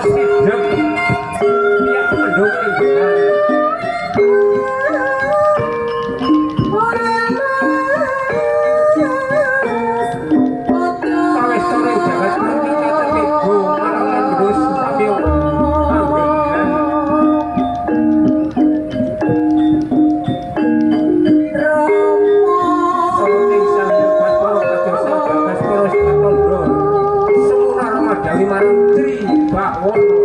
sidep yang mendung inggal kawis sore jagat mati tertibu marangan gedus sambil ambekan soroting sambil basporo kadosa basporo sikatondro semuna ramadawi marang Tri Bawono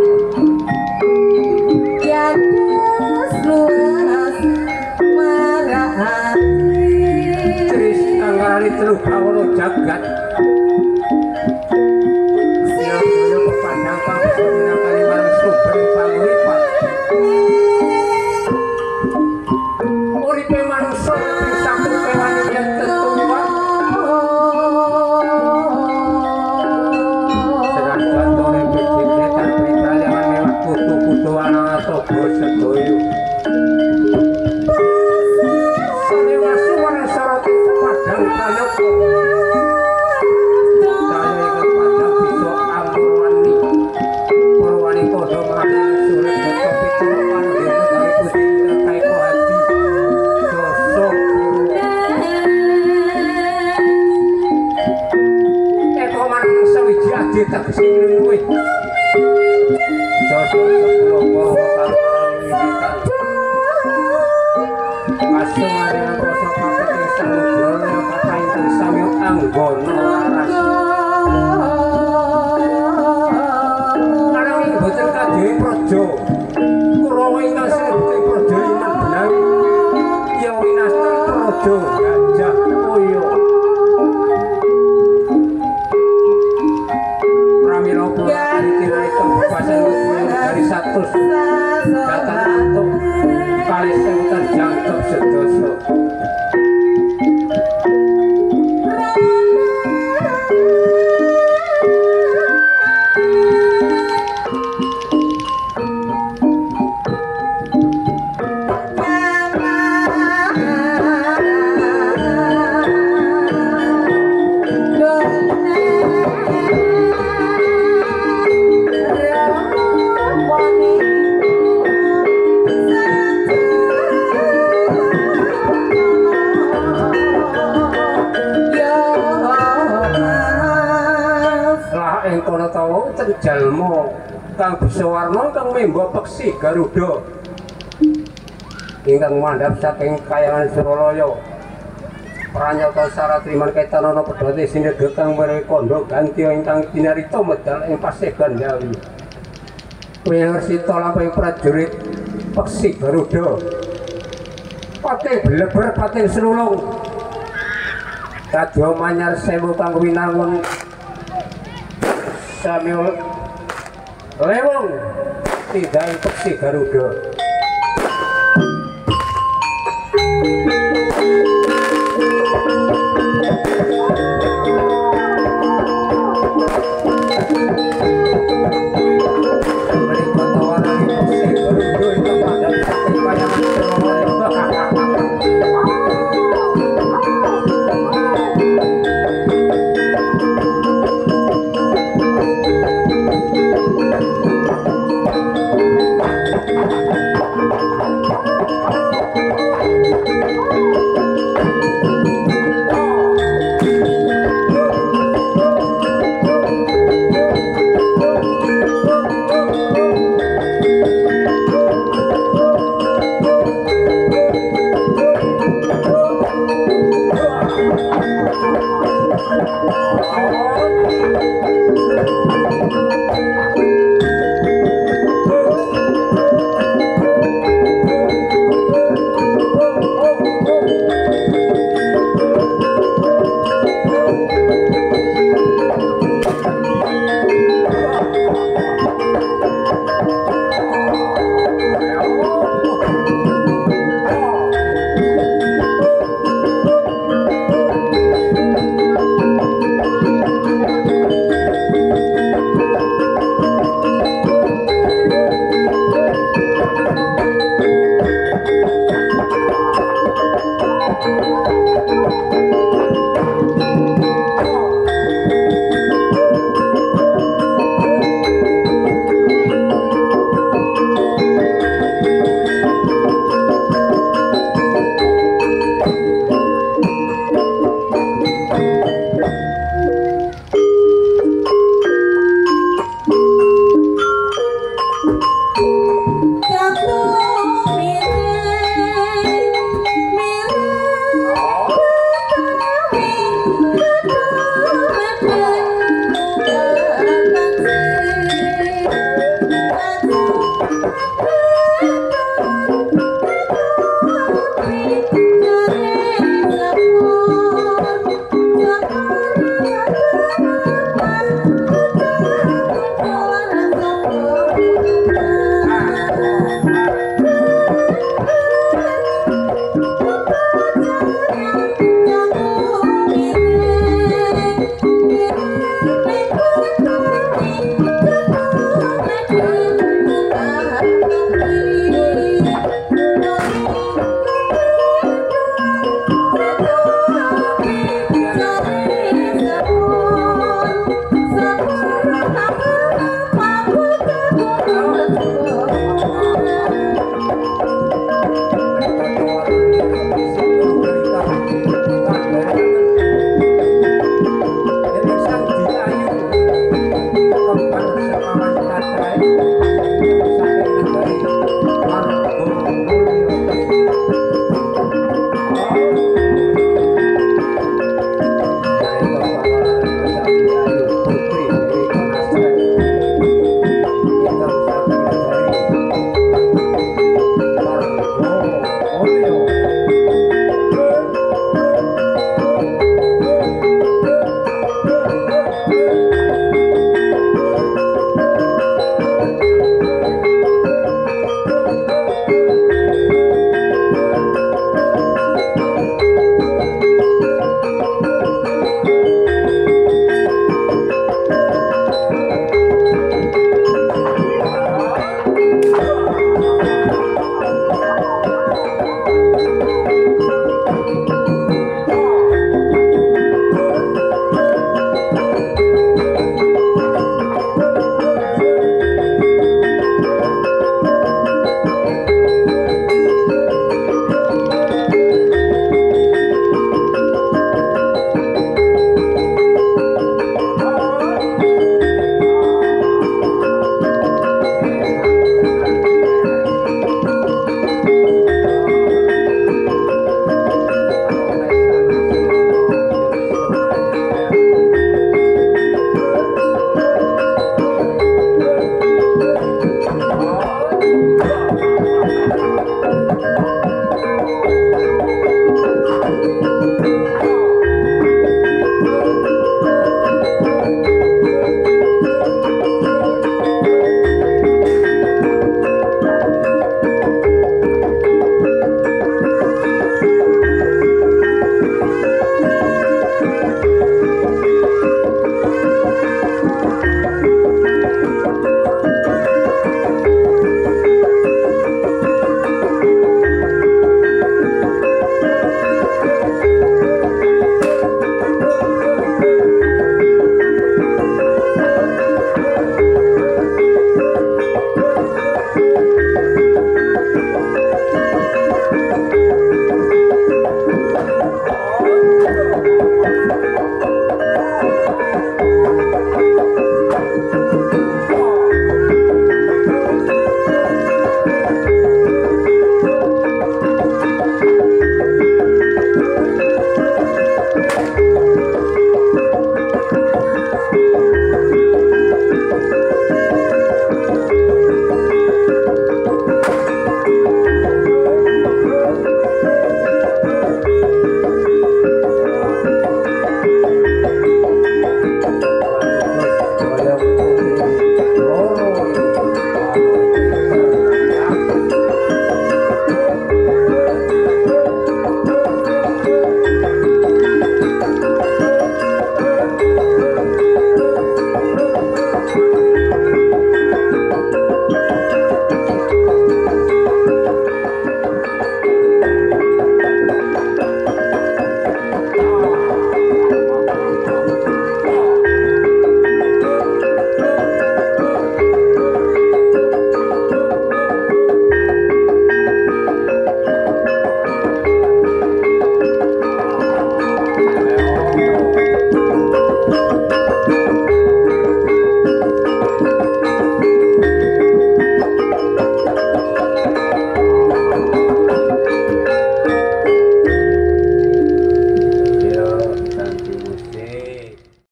Tris tanggalane telu Bawono jagat Siang-siang pepadang kang bisa minangkani marang sumber panguripan uripe manungsa pisampun kewan yen tetuwuhan senajan tore bejibletan pribaliangan mewah kutu-kutu ana togo sedoyo sanewasu marang soroti pepadang prayoko daya ingkang padang bisa amrwani purwani kodo marang surip data pitulung panggene kali putih ingkang kaiko hadi doso eko marang sawiji adi tegese ngluwih doso sepuluh para karo wiwitan asung arena koso kapet ing samudra kata ingkang sami anggana laras marang boten kadhewe praja Kurawa ingkang sebuting praja iman benawi ya winastan praja Gajah Kaya pramila kula tinirai kekuasaan dari 100 datan antuk kali sewutan jangkep sedoso kono tawa ten jalma kang bisa warna kang memba peksi Garuda ingkang mandhap saking kayangan Suralaya pranyata saratriman ketanana pedhote sinedha kang weruh kandha gantiya ingkang tinarita medal ing Paseban Ndawi Wiyarsita lampahing prajurit peksi Garuda pating bleber pating serulung kadya manyar sewu kang winangun Samuel lewung tidak peksi Garuda